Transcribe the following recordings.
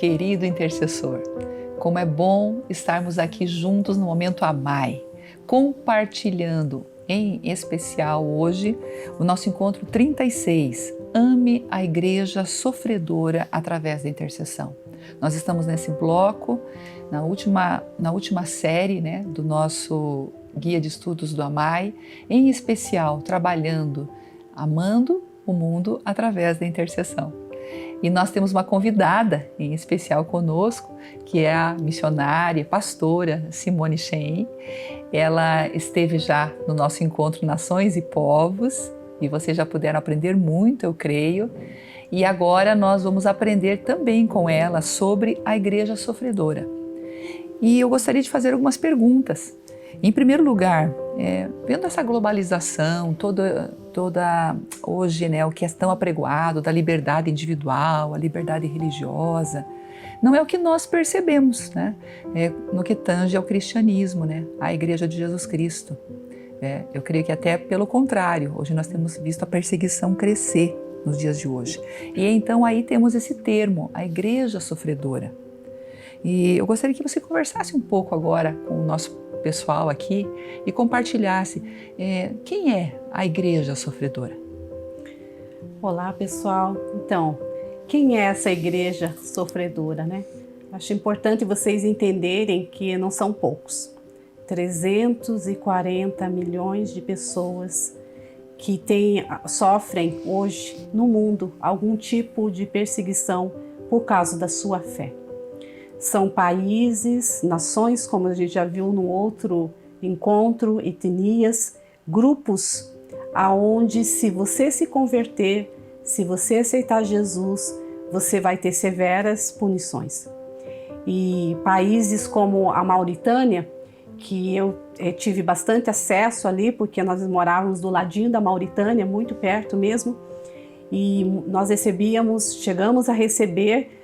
querido intercessor. Como é bom estarmos aqui juntos no Momento Amai, compartilhando em especial hoje o nosso encontro 36, Ame a Igreja Sofredora através da intercessão. Nós estamos nesse bloco, na última série, do nosso Guia de Estudos do Amai, em especial trabalhando, amando o mundo através da intercessão. E nós temos uma convidada em especial conosco, que é a missionária, pastora Simone Chen. Ela esteve já no nosso encontro Nações e Povos, e vocês já puderam aprender muito, eu creio. E agora nós vamos aprender também com ela sobre a Igreja Sofredora. E eu gostaria de fazer algumas perguntas. Em primeiro lugar, vendo essa globalização, toda hoje, o que é tão apregoado da liberdade individual, a liberdade religiosa, não é o que nós percebemos, no que tange ao cristianismo, a Igreja de Jesus Cristo. Eu creio que até pelo contrário, hoje nós temos visto a perseguição crescer nos dias de hoje. E então aí temos esse termo, a Igreja Sofredora. E eu gostaria que você conversasse um pouco agora com o nosso pessoal aqui e compartilhasse quem é a Igreja Sofredora. Olá, pessoal. Então, quem é essa Igreja Sofredora, Acho importante vocês entenderem que não são poucos. 340 milhões de pessoas que sofrem hoje no mundo algum tipo de perseguição por causa da sua fé. São países, nações, como a gente já viu no outro encontro, etnias, grupos aonde se você se converter, se você aceitar Jesus, você vai ter severas punições. E países como a Mauritânia, que eu tive bastante acesso ali, porque nós morávamos do ladinho da Mauritânia, muito perto mesmo, e nós chegamos a receber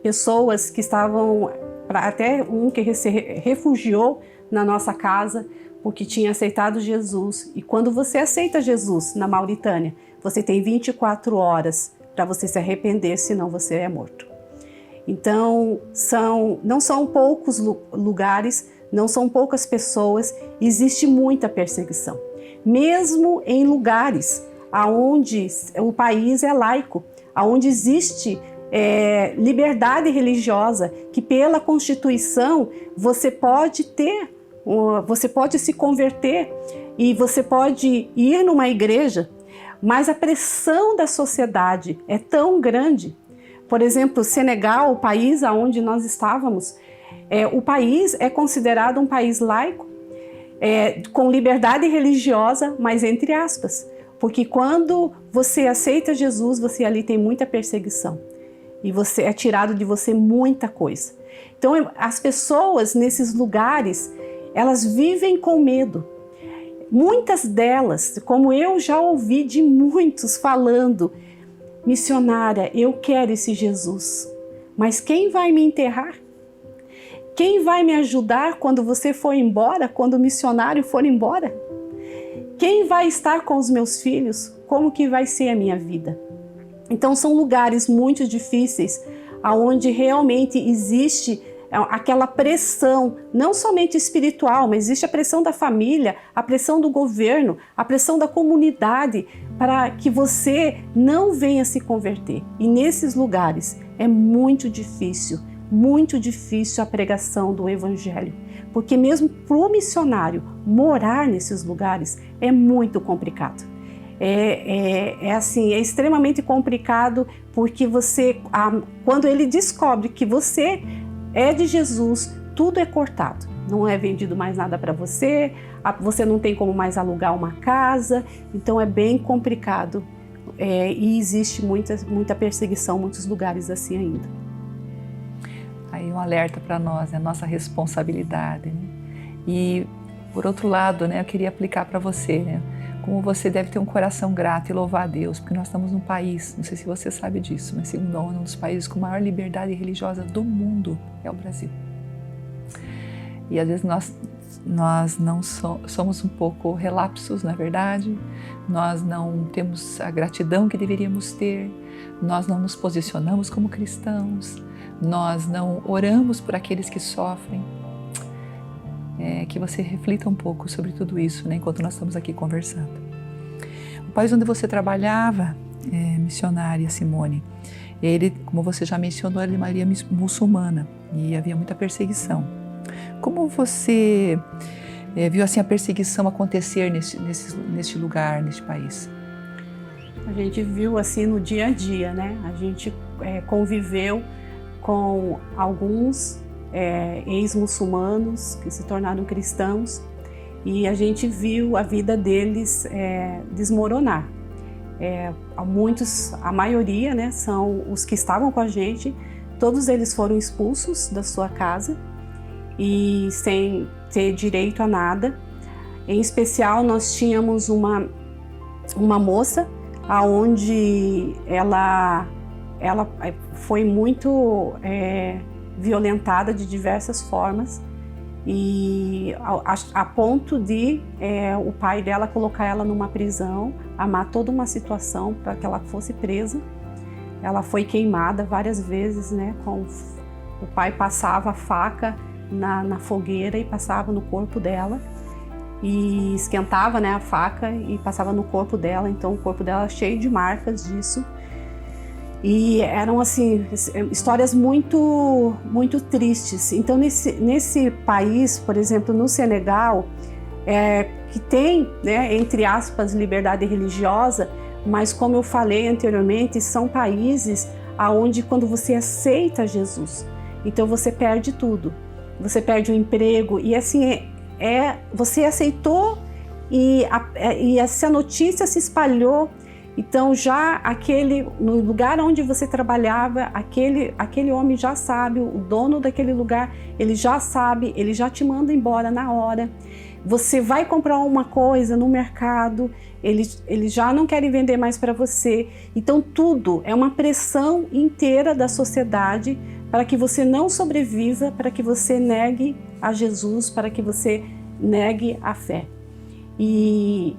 pessoas que estavam, até um que se refugiou na nossa casa porque tinha aceitado Jesus. E quando você aceita Jesus na Mauritânia, você tem 24 horas para você se arrepender, senão você é morto. Então, não são poucos lugares, não são poucas pessoas, existe muita perseguição. Mesmo em lugares onde o país é laico, onde existe liberdade religiosa, que pela Constituição você pode se converter e você pode ir numa igreja, mas a pressão da sociedade é tão grande. Por exemplo, Senegal, o país onde nós estávamos, o país é considerado um país laico, com liberdade religiosa, mas entre aspas, porque quando você aceita Jesus, você ali tem muita perseguição. E é tirado de você muita coisa. Então, as pessoas nesses lugares, elas vivem com medo. Muitas delas, como eu já ouvi de muitos falando, missionária, eu quero esse Jesus, mas quem vai me enterrar? Quem vai me ajudar quando você for embora, quando o missionário for embora? Quem vai estar com os meus filhos? Como que vai ser a minha vida? Então são lugares muito difíceis, onde realmente existe aquela pressão, não somente espiritual, mas existe a pressão da família, a pressão do governo, a pressão da comunidade, para que você não venha se converter. E nesses lugares é muito difícil a pregação do Evangelho, porque mesmo para o missionário morar nesses lugares é muito complicado. É extremamente complicado, porque quando ele descobre que você é de Jesus, tudo é cortado. Não é vendido mais nada para você, você não tem como mais alugar uma casa, então é bem complicado. E existe muita perseguição, muitos lugares assim ainda. Aí um alerta para nós, é a nossa responsabilidade. E, por outro lado, eu queria aplicar para você, como você deve ter um coração grato e louvar a Deus, porque nós estamos num país, não sei se você sabe disso, mas segundo a ONU, um dos países com maior liberdade religiosa do mundo é o Brasil. E às vezes nós nós não somos um pouco relapsos, na verdade, nós não temos a gratidão que deveríamos ter, nós não nos posicionamos como cristãos, nós não oramos por aqueles que sofrem. Que você reflita um pouco sobre tudo isso, né, enquanto nós estamos aqui conversando. O país onde você trabalhava, missionária Simone, ele, como você já mencionou, era de maioria muçulmana e havia muita perseguição. Como você viu assim a perseguição acontecer neste lugar, neste país? A gente viu assim no dia a dia, né? A gente conviveu com alguns ex-muçulmanos que se tornaram cristãos e a gente viu a vida deles desmoronar. A maioria, né, são os que estavam com a gente, todos eles foram expulsos da sua casa e sem ter direito a nada. Em especial, nós tínhamos uma moça aonde ela foi muito violentada de diversas formas e a ponto de o pai dela colocar ela numa prisão, armar toda uma situação para que ela fosse presa. Ela foi queimada várias vezes, né? O pai passava a faca na fogueira e passava no corpo dela e esquentava, né, a faca e passava no corpo dela, então o corpo dela cheio de marcas disso. E eram assim histórias muito tristes. Então nesse país, por exemplo, no Senegal, que tem, né, entre aspas, liberdade religiosa, mas como eu falei anteriormente, são países aonde quando você aceita Jesus, então você perde tudo. Você perde o emprego e assim você aceitou e essa notícia se espalhou. Então já no lugar onde você trabalhava, aquele homem já sabe, o dono daquele lugar, ele já sabe, ele já te manda embora na hora. Você vai comprar uma coisa no mercado, eles já não querem vender mais para você. Então tudo é uma pressão inteira da sociedade para que você não sobreviva, para que você negue a Jesus, para que você negue a fé. E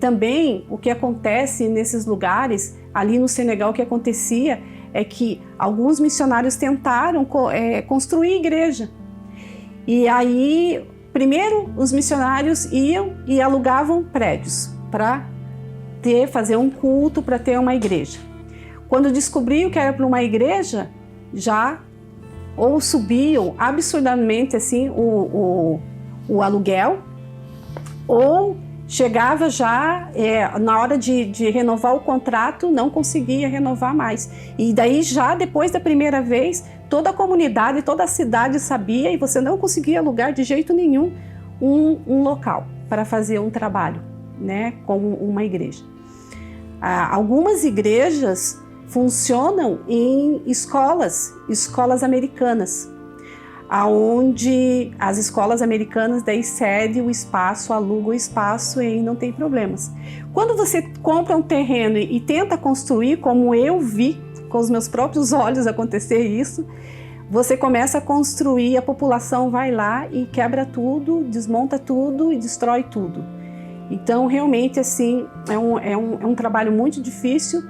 também o que acontece nesses lugares, ali no Senegal, o que acontecia é que alguns missionários tentaram construir igreja. E aí, primeiro, os missionários iam e alugavam prédios para fazer um culto, para ter uma igreja. Quando descobriam que era para uma igreja, já ou subiam absurdamente assim o aluguel, ou chegava já, na hora de renovar o contrato, não conseguia renovar mais. E daí já depois da primeira vez, toda a comunidade, toda a cidade sabia e você não conseguia alugar de jeito nenhum um local para fazer um trabalho, né, como uma igreja. Algumas igrejas funcionam em escolas americanas, aonde as escolas americanas daí cedem o espaço, alugam o espaço e aí não tem problemas. Quando você compra um terreno e tenta construir, como eu vi com os meus próprios olhos acontecer isso, você começa a construir, a população vai lá e quebra tudo, desmonta tudo e destrói tudo. Então realmente assim é um trabalho muito difícil.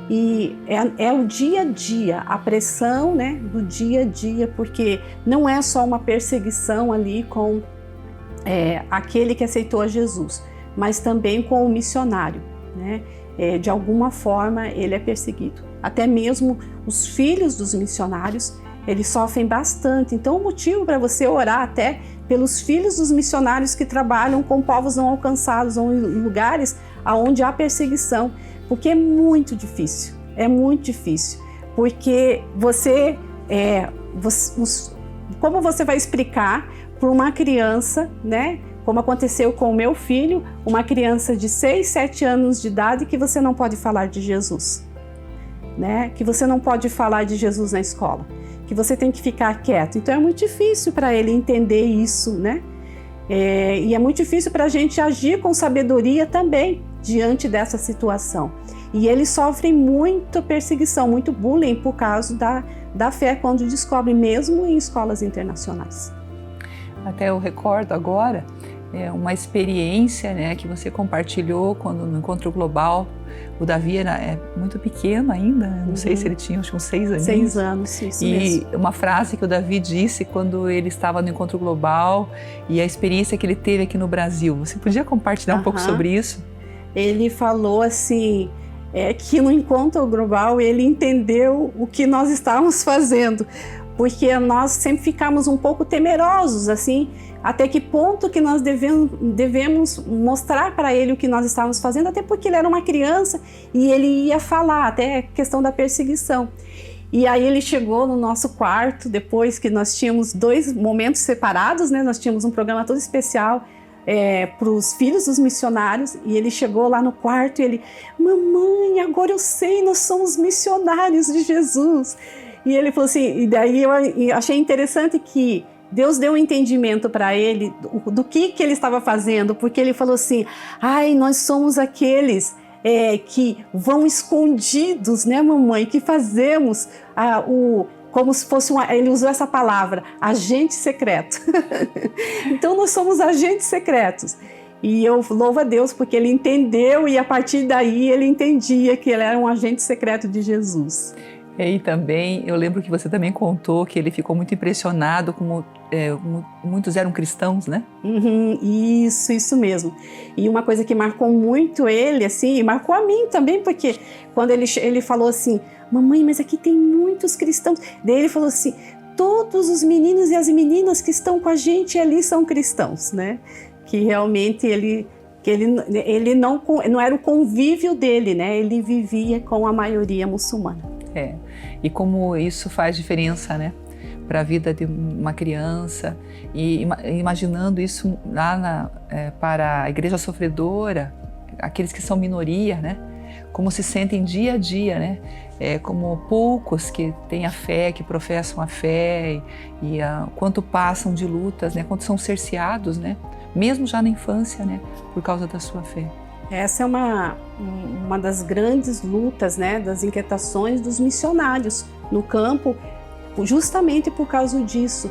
E é o dia a dia, a pressão, né, do dia a dia, porque não é só uma perseguição ali com aquele que aceitou a Jesus, mas também com o missionário, né? De alguma forma ele é perseguido. Até mesmo os filhos dos missionários, eles sofrem bastante. Então o motivo para você orar até pelos filhos dos missionários que trabalham com povos não alcançados ou em lugares onde há perseguição. Porque é muito difícil, porque como você vai explicar para uma criança, né, como aconteceu com o meu filho, uma criança de 6, 7 anos de idade, que você não pode falar de Jesus, né, que você não pode falar de Jesus na escola, que você tem que ficar quieto. Então é muito difícil para ele entender isso, né, e é muito difícil para a gente agir com sabedoria também, diante dessa situação. E eles sofrem muita perseguição, muito bullying por causa da fé, quando descobrem, mesmo em escolas internacionais. Até eu recordo agora uma experiência, né, que você compartilhou quando no Encontro Global. O Davi era muito pequeno ainda, não sei se ele tinha uns 6 anos. 6 anos, isso mesmo. E uma frase que o Davi disse quando ele estava no Encontro Global e a experiência que ele teve aqui no Brasil. Você podia compartilhar um pouco sobre isso? Ele falou assim, que no Encontro Global ele entendeu o que nós estávamos fazendo, porque nós sempre ficamos um pouco temerosos, assim, até que ponto que nós devemos mostrar para ele o que nós estávamos fazendo, até porque ele era uma criança e ele ia falar, até a questão da perseguição. E aí ele chegou no nosso quarto, depois que nós tínhamos 2 momentos separados, né? Nós tínhamos um programa todo especial para os filhos dos missionários, e ele chegou lá no quarto e ele, mamãe, agora eu sei, nós somos missionários de Jesus. E ele falou assim, e daí eu achei interessante que Deus deu um entendimento para ele do que ele estava fazendo, porque ele falou assim, ai, nós somos aqueles que vão escondidos, né, mamãe, que fazemos como se fosse ele usou essa palavra, agente secreto. Então nós somos agentes secretos. E eu louvo a Deus porque ele entendeu, e a partir daí ele entendia que ele era um agente secreto de Jesus. E também, eu lembro que você também contou que ele ficou muito impressionado como muitos eram cristãos, né? Isso mesmo. E uma coisa que marcou muito ele, assim, e marcou a mim também, porque quando ele falou assim, mamãe, mas aqui tem muitos cristãos. Daí ele falou assim, todos os meninos e as meninas que estão com a gente ali são cristãos, né? Que realmente ele não era o convívio dele, né? Ele vivia com a maioria muçulmana. E como isso faz diferença, né, para a vida de uma criança, e imaginando isso lá para a igreja sofredora, aqueles que são minoria, né, como se sentem dia a dia, né, como poucos que têm a fé, que professam a fé, e quanto passam de lutas, né, quanto são cerceados, né, mesmo já na infância, né, por causa da sua fé. Essa é uma das grandes lutas, né, das inquietações dos missionários no campo, justamente por causa disso,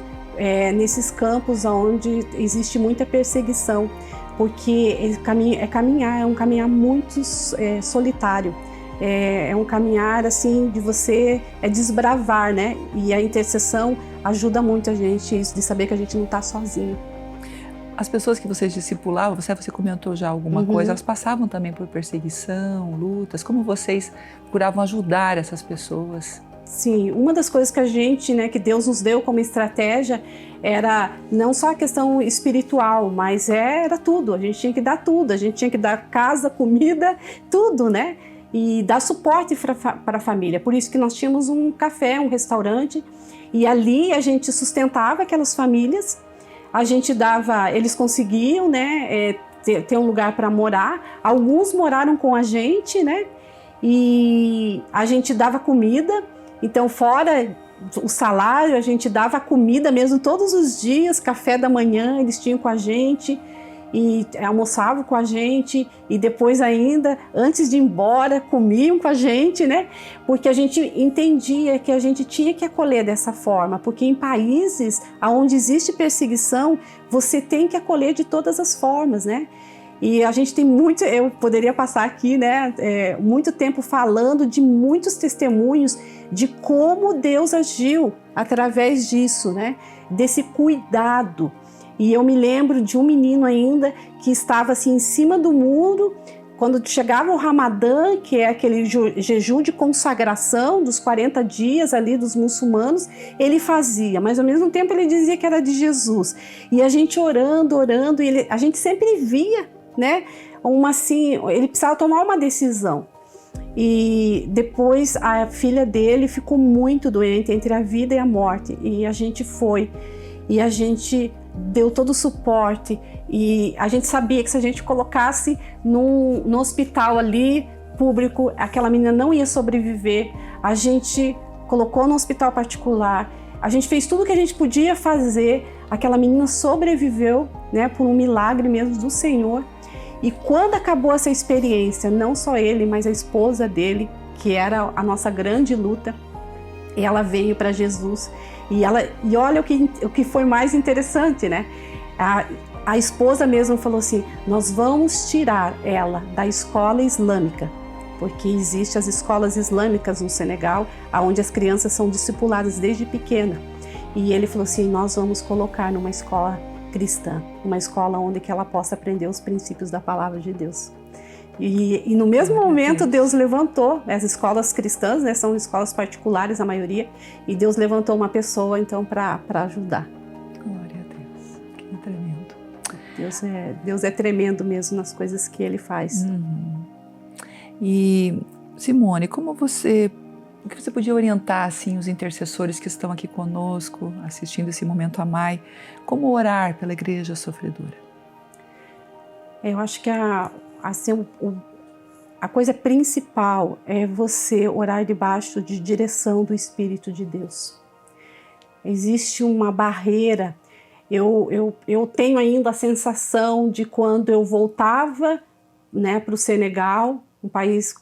nesses campos onde existe muita perseguição, porque é um caminhar muito solitário, é um caminhar assim de você desbravar, né, e a intercessão ajuda muito a gente, isso de saber que a gente não está sozinho. As pessoas que vocês discipulavam, você comentou já alguma coisa, elas passavam também por perseguição, lutas. Como vocês procuravam ajudar essas pessoas? Sim, uma das coisas que a gente, né, que Deus nos deu como estratégia era não só a questão espiritual, mas era tudo. A gente tinha que dar tudo, a gente tinha que dar casa, comida, tudo, né? E dar suporte para a família. Por isso que nós tínhamos um café, um restaurante, e ali a gente sustentava aquelas famílias. A gente dava, eles conseguiam, né, ter um lugar para morar. Alguns moraram com a gente, né, e a gente dava comida. Então, fora o salário, a gente dava comida mesmo todos os dias, café da manhã eles tinham com a gente e almoçavam com a gente, e depois ainda, antes de ir embora, comiam com a gente, né? Porque a gente entendia que a gente tinha que acolher dessa forma, porque em países onde existe perseguição, você tem que acolher de todas as formas, né? E a gente tem muito, eu poderia passar aqui, né, muito tempo falando de muitos testemunhos de como Deus agiu através disso, né? Desse cuidado. E eu me lembro de um menino ainda que estava assim em cima do muro, quando chegava o Ramadã, que é aquele jejum de consagração dos 40 dias ali dos muçulmanos, ele fazia, mas ao mesmo tempo ele dizia que era de Jesus. E a gente orando, e a gente sempre via, né, ele precisava tomar uma decisão. E depois a filha dele ficou muito doente, entre a vida e a morte, e a gente foi, e a gente deu todo o suporte, e a gente sabia que se a gente colocasse no hospital ali, público, aquela menina não ia sobreviver. A gente colocou no hospital particular, a gente fez tudo o que a gente podia fazer, aquela menina sobreviveu, né, por um milagre mesmo do Senhor. E quando acabou essa experiência, não só ele, mas a esposa dele, que era a nossa grande luta, ela veio para Jesus e olha o que foi mais interessante, né? A esposa mesmo falou assim: nós vamos tirar ela da escola islâmica, porque existem as escolas islâmicas no Senegal, onde as crianças são discipuladas desde pequena. E ele falou assim: nós vamos colocar numa escola cristã, uma escola onde que ela possa aprender os princípios da palavra de Deus. E no mesmo momento Deus levantou as escolas cristãs, né, são escolas particulares a maioria, e Deus levantou uma pessoa então para ajudar. Glória a Deus, que tremendo. Deus é tremendo mesmo nas coisas que Ele faz. E Simone, o que você podia orientar assim os intercessores que estão aqui conosco, assistindo esse Momento Amai, como orar pela igreja sofredora? Eu acho que a coisa principal é você orar debaixo de direção do Espírito de Deus. Existe uma barreira. Eu tenho ainda a sensação de quando eu voltava, né, para o Senegal, um país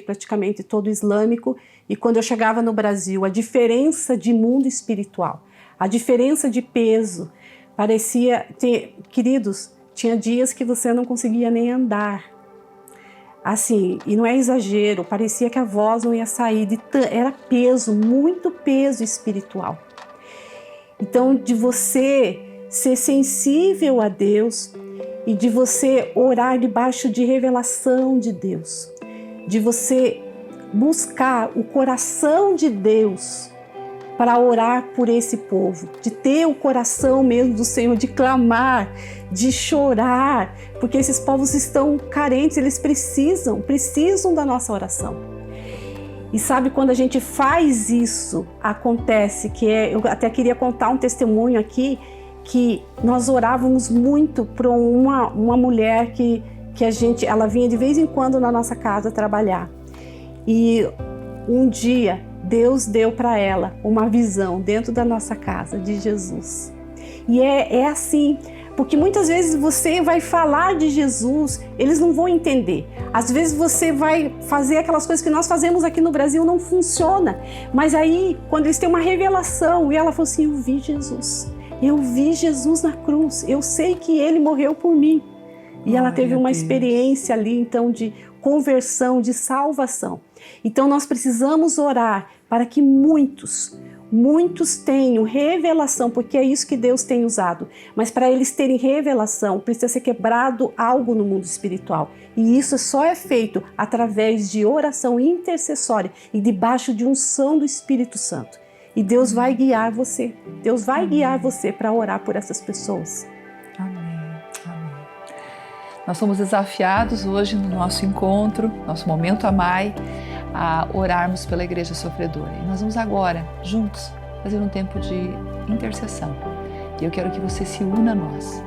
praticamente todo islâmico, e quando eu chegava no Brasil, a diferença de mundo espiritual, a diferença de peso, queridos, tinha dias que você não conseguia nem andar. Assim, e não é exagero, parecia que a voz não ia sair, era peso, muito peso espiritual. Então, de você ser sensível a Deus e de você orar debaixo de revelação de Deus, de você buscar o coração de Deus para orar por esse povo, de ter o coração mesmo do Senhor, de clamar, de chorar, porque esses povos estão carentes, eles precisam da nossa oração. E sabe, quando a gente faz isso, acontece eu até queria contar um testemunho aqui, que nós orávamos muito por uma mulher que ela vinha de vez em quando na nossa casa trabalhar. E um dia Deus deu para ela uma visão dentro da nossa casa de Jesus. E é assim, porque muitas vezes você vai falar de Jesus, eles não vão entender. Às vezes você vai fazer aquelas coisas que nós fazemos aqui no Brasil, não funciona. Mas aí, quando eles têm uma revelação, e ela falou assim: eu vi Jesus na cruz, eu sei que Ele morreu por mim. E ela teve uma experiência ali, então, de conversão, de salvação. Então, nós precisamos orar para que muitos tenham revelação, porque é isso que Deus tem usado. Mas para eles terem revelação, precisa ser quebrado algo no mundo espiritual. E isso só é feito através de oração intercessória e debaixo de unção do Espírito Santo. E Deus vai guiar você. Deus vai guiar você para orar por essas pessoas. Amém. Amém. Nós somos desafiados hoje no nosso encontro, nosso Momento Amai, a orarmos pela igreja sofredora. E nós vamos agora, juntos, fazer um tempo de intercessão. E eu quero que você se una a nós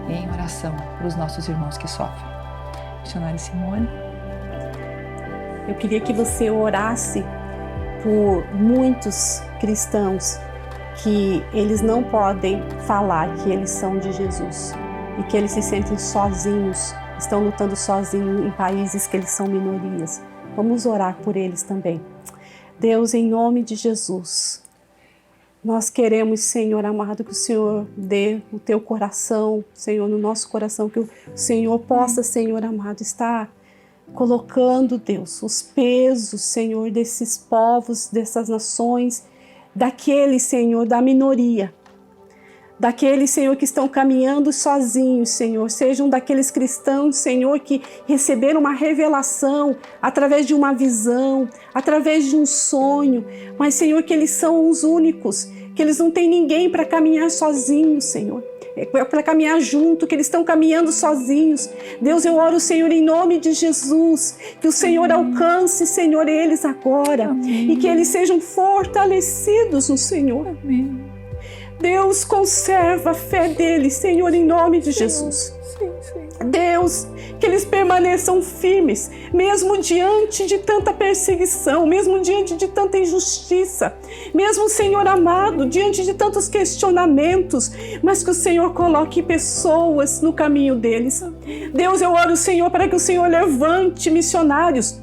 em oração para os nossos irmãos que sofrem. Missionária Simone. Eu queria que você orasse por muitos cristãos que eles não podem falar que eles são de Jesus e que eles se sentem sozinhos, estão lutando sozinhos em países que eles são minorias. Vamos orar por eles também. Deus, em nome de Jesus, nós queremos, Senhor amado, que o Senhor dê o teu coração, Senhor, no nosso coração, que o Senhor possa, Senhor amado, estar colocando, Deus, os pesos, Senhor, desses povos, dessas nações, daqueles, Senhor, da minoria, daqueles, Senhor, que estão caminhando sozinhos, Senhor, sejam daqueles cristãos, Senhor, que receberam uma revelação através de uma visão, através de um sonho, mas, Senhor, que eles são os únicos, que eles não têm ninguém para caminhar sozinhos, Senhor, para caminhar junto, que eles estão caminhando sozinhos. Deus, eu oro, Senhor, em nome de Jesus, que o Senhor alcance, Senhor, eles agora. Amém. E que eles sejam fortalecidos no Senhor. Amém. Deus, conserva a fé deles, Senhor, em nome de Jesus. Sim. Deus, que eles permaneçam firmes, mesmo diante de tanta perseguição, mesmo diante de tanta injustiça, mesmo, Senhor amado, diante de tantos questionamentos, mas que o Senhor coloque pessoas no caminho deles. Deus, eu oro, Senhor, para que o Senhor levante missionários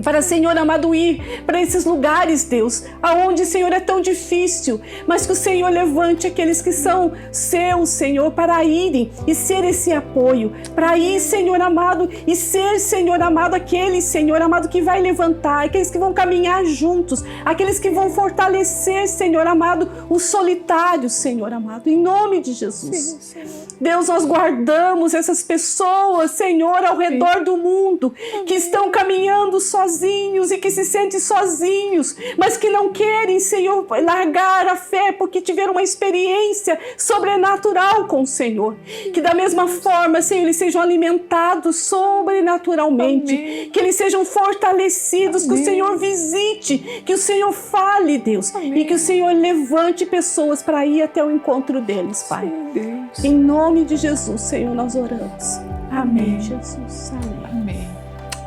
para, Senhor amado, ir para esses lugares, Deus, aonde, Senhor, é tão difícil, mas que o Senhor levante aqueles que são seus, Senhor, para irem e ser esse apoio, para ir, Senhor amado, e ser, Senhor amado, aquele, Senhor amado, que vai levantar, aqueles que vão caminhar juntos, aqueles que vão fortalecer, Senhor amado, os solitários, Senhor amado, em nome de Jesus. Sim, Deus, nós guardamos essas pessoas, Senhor, ao redor do mundo, que estão caminhando sozinhos e que se sentem sozinhos, mas que não querem, Senhor, largar a fé porque tiveram uma experiência sobrenatural com o Senhor. Que da mesma forma, Senhor, eles sejam alimentados sobrenaturalmente, Amém. que eles sejam fortalecidos, Amém. que o Senhor visite, que o Senhor fale, Deus, Amém. e que o Senhor levante pessoas para ir até o encontro deles, Pai. Sim, Deus. Em nome de Jesus, Senhor, nós oramos. Amém, Amém. Jesus. Amém. Amém.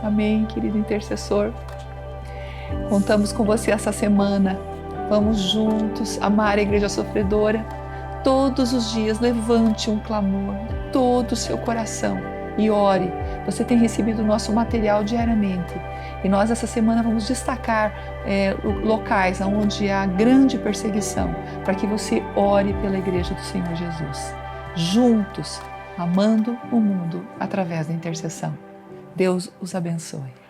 Amém, querido intercessor. Contamos com você essa semana. Vamos juntos amar a Igreja Sofredora. Todos os dias levante um clamor, todo o seu coração e ore. Você tem recebido o nosso material diariamente. E nós essa semana vamos destacar locais onde há grande perseguição, para que você ore pela Igreja do Senhor Jesus. Juntos, amando o mundo através da intercessão. Deus os abençoe.